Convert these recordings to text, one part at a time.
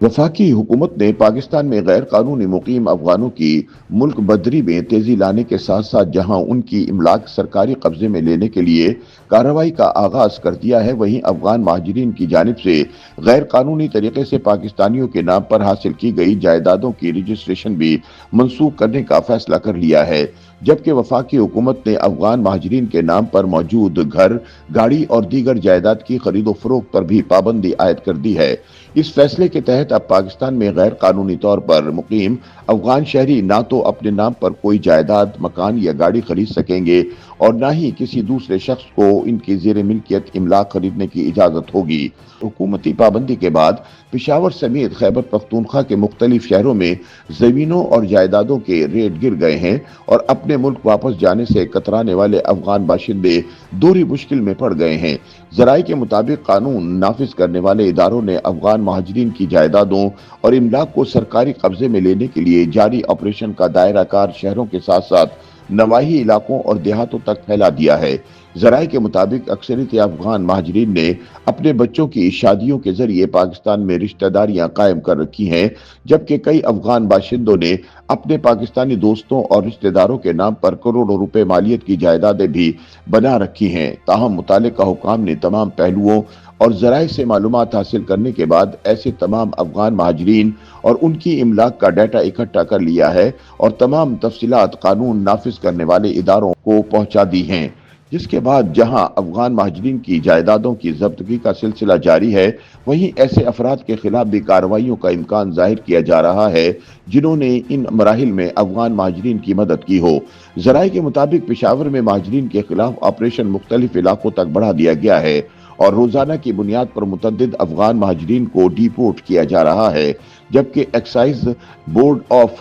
वफाकी हुकूमत ने पाकिस्तान में गैर कानूनी मुकीम अफगानों की मुल्क बदरी में तेजी लाने के साथ साथ जहां उनकी इमलाक सरकारी कब्जे में लेने के लिए कार्रवाई का आगाज कर दिया है, वहीं अफगान महाजरीन की जानिब से गैर कानूनी तरीके से पाकिस्तानियों के नाम पर हासिल की गई जायदादों की रजिस्ट्रेशन भी मनसूख करने का फैसला कर लिया है। जबकि वफाकी हुकूमत ने अफगान महाजरीन के नाम पर मौजूद घर, गाड़ी और दीगर जायदाद की खरीदो फरोख्त पर भी पाबंदी आयद कर दी है। इस फैसले के तहत अब पाकिस्तान में गैर कानूनी तौर पर मुकीम अफगान शहरी ना तो अपने नाम पर कोई जायदाद, मकान या गाड़ी खरीद सकेंगे और ना ही किसी दूसरे शख्स को इनकी जेर मिल्कियत इमलाक खरीदने की इजाजत होगी। हुकूमती पाबंदी के बाद पेशावर समेत खैबर पख्तूनख्वा के मुख्तलिफ शहरों में जमीनों और जायदादों के रेट गिर गए हैं और अपने मुल्क वापस जाने से कतराने वाले अफगान बाशिंदे दोहरी मुश्किल में पड़ गए हैं। जराये के मुताबिक कानून नाफिज करने वाले इदारों ने अफगान महाजरीन की जायदादों और इमलाक को सरकारी कब्जे में लेने के लिए जारी ऑपरेशन का दायरा कार शहरों के साथ साथ नवाही इलाकों और देहातों तक फैला दिया है। जराये के मुताबिक अक्सरियत अफगान महाजरीन ने अपने बच्चों की शादियों के जरिए पाकिस्तान में रिश्तेदारियां कायम कर रखी हैं, जबकि कई अफगान बाशिंदों ने अपने पाकिस्तानी दोस्तों और रिश्तेदारों के नाम पर करोड़ों रुपए मालियत की जायदादें भी बना रखी हैं। ताहम मुतालिका हुकाम ने तमाम पहलुओं और जराये से मालूमात हासिल करने के बाद ऐसे तमाम अफगान महाजरीन और उनकी इमलाक का डाटा इकट्ठा कर लिया है और तमाम तफसीलात कानून नाफिज करने वाले इदारों को पहुंचा दी हैं। जिसके बाद जहां अफगान महाजरीन की जायदादों की जब्तगी का सिलसिला जारी है, वहीं ऐसे अफराद के खिलाफ भी कार्रवाइयों का इम्कान जाहिर किया जा रहा है जिन्होंने इन मराहिल में अफगान महाजरीन की मदद की हो। जराये के मुताबिक पेशावर में महाजरीन के खिलाफ ऑपरेशन मुख्तलिफ इलाकों तक बढ़ा दिया गया है और रोजाना की बुनियाद पर मुतअद्दिद अफगान महाजरीन को डिपोर्ट किया जा रहा है, जबकि एक्साइज बोर्ड ऑफ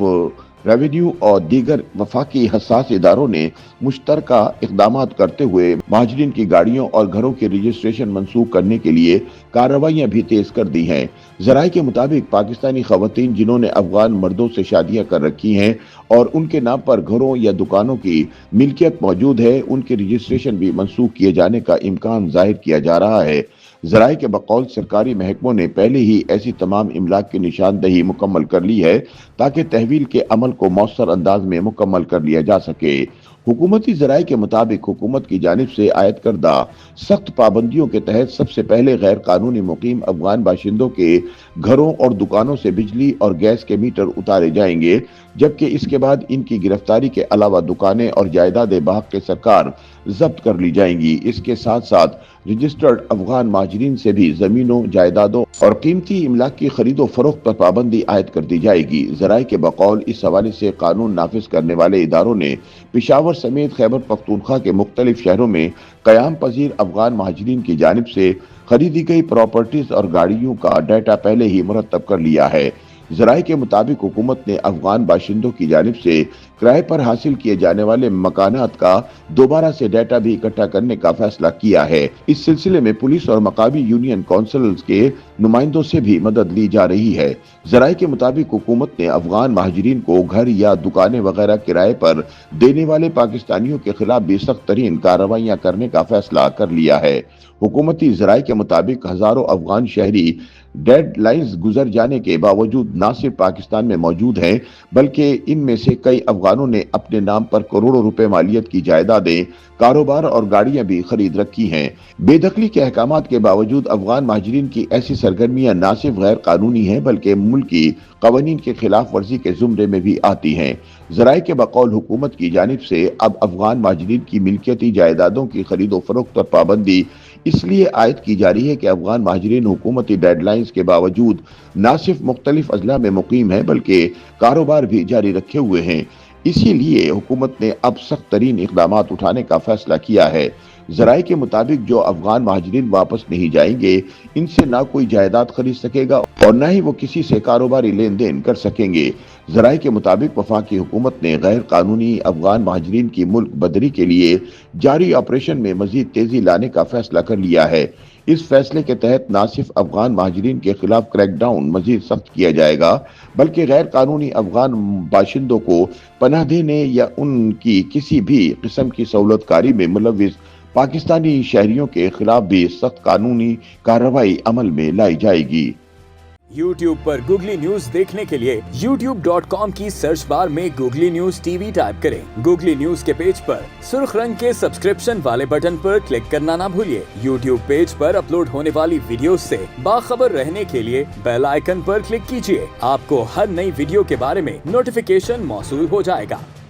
रेवेन्यू और दीगर वफाकी हसास इदारों ने मुश्तरका इकदामात करते हुए महाजरीन की गाड़ियों और घरों के रजिस्ट्रेशन मनसूख करने के लिए कार्रवाइयां भी तेज कर दी हैं। जराये के मुताबिक पाकिस्तानी खवातीन जिन्होंने अफगान मर्दों से शादियां कर रखी हैं और उनके नाम पर घरों या दुकानों की मिल्कियत मौजूद है, उनके रजिस्ट्रेशन भी मनसूख किए जाने का इम्कान जाहिर किया जा रहा है। जराये के बकौल सरकारी महकमों ने पहले ही ऐसी तमाम इमलाक की निशानदही मुकम्मल कर ली है ताकि तहवील के अमल को मौसर अंदाज में मुकम्मल कर लिया जा सके। हुकूमती जराये के मुताबिक हुकूमत की जानिब से आयद करदा सख्त पाबंदियों के तहत सबसे पहले गैर कानूनी मुकीम अफगान बाशिंदों के घरों और दुकानों से बिजली और गैस के मीटर उतारे जाएंगे, जबकि इसके बाद इनकी गिरफ्तारी के अलावा दुकानें और जायदादें बाहक के सरकार जब्त कर ली जाएंगी। इसके साथ साथ रजिस्टर्ड अफगान महाजरीन से भी जमीनों, जायदादों और कीमती इमलाक की खरीदो फरोख्त पर पाबंदी आयद कर दी जाएगी। जराये के बकौल इस हवाले से कानून नाफिज करने वाले इदारों ने पेशावर समेत खैबर पख्तूनख्वा के मुख्तलिफ शहरों में कयाम पजीर अफगान महाजरीन की जानिब से खरीदी गई प्रॉपर्टीज और गाड़ियों का डाटा पहले ही मुरतब कर लिया है। जराये के मुताबिक हुकूमत ने अफगान बाशिंदों की जानिब से किराए पर हासिल किए जाने वाले मकानात का दोबारा से डाटा भी इकट्ठा करने का फैसला किया है। इस सिलसिले में पुलिस और मकामी यूनियन काउंसिल्स के नुमाइंदों से भी मदद ली जा रही है। जराये के मुताबिक हुकूमत ने अफगान महाजरीन को घर या दुकानें वगैरह किराए पर देने वाले पाकिस्तानियों के खिलाफ भी सख्त तरीन कार्रवाइयां करने का फैसला कर लिया है। हुकूमती जराये के मुताबिक हजारों अफगान शहरी डेड लाइन्स गुजर जाने के बावजूद न सिर्फ पाकिस्तान में मौजूद हैं, बल्कि इनमें से कई अफगानों ने अपने नाम पर करोड़ों रुपए मालियत की जायदादें, कारोबार और गाड़ियां भी खरीद रखी हैं। बेदखली के अहकामात के बावजूद अफगान महाजरीन की ऐसी सरगर्मियां न सिर्फ गैर कानूनी हैं, बल्कि मुल्की कवानीन के खिलाफ वर्जी के जुमरे में भी आती हैं। जराये के बकौल हुकूमत की जानिब से अब अफगान महाजरीन की मिल्कियती जायदादों की खरीदो फरोख्त पर पाबंदी इसलिए आयद की जा रही है कि अफगान महाजरीन हुकूमती डेडलाइंस के बावजूद न सिर्फ मुख्तलिफ अजला में मुकीम है, बल्कि कारोबार भी जारी रखे हुए हैं। इसीलिए हुकूमत ने अब सख्त तरीन इकदामात उठाने का फैसला किया है। जराये के मुताबिक जो अफगान महाजरीन वापस नहीं जाएंगे, इनसे ना कोई जायदाद खरीद सकेगा और न ही वो किसी से कारोबारी लेन देन कर सकेंगे। जराये के मुताबिक वफाकी हुकूमत ने गैर कानूनी अफगान महाजरीन की मुल्क बदरी के लिए जारी ऑपरेशन में मजीद तेजी लाने का फैसला कर लिया है। इस फैसले के तहत न सिर्फ अफगान महाजरीन के खिलाफ क्रैकडाउन मजीद सख्त किया जाएगा, बल्कि गैर कानूनी अफगान बाशिंदों को पनाह देने या उनकी किसी भी किस्म की सहूलतकारी में मुलविस पाकिस्तानी शहरियों के खिलाफ भी सख्त कानूनी कार्रवाई अमल में लाई जाएगी। YouTube पर गूगली न्यूज देखने के लिए youtube.com की सर्च बार में गूगली न्यूज टीवी टाइप करें। गूगली न्यूज के पेज पर सुर्ख रंग के सब्सक्रिप्शन वाले बटन पर क्लिक करना ना भूलिए। YouTube पेज पर अपलोड होने वाली वीडियोस से बाखबर रहने के लिए बेल आइकन पर क्लिक कीजिए। आपको हर नई वीडियो के बारे में नोटिफिकेशन मौसूल हो जाएगा।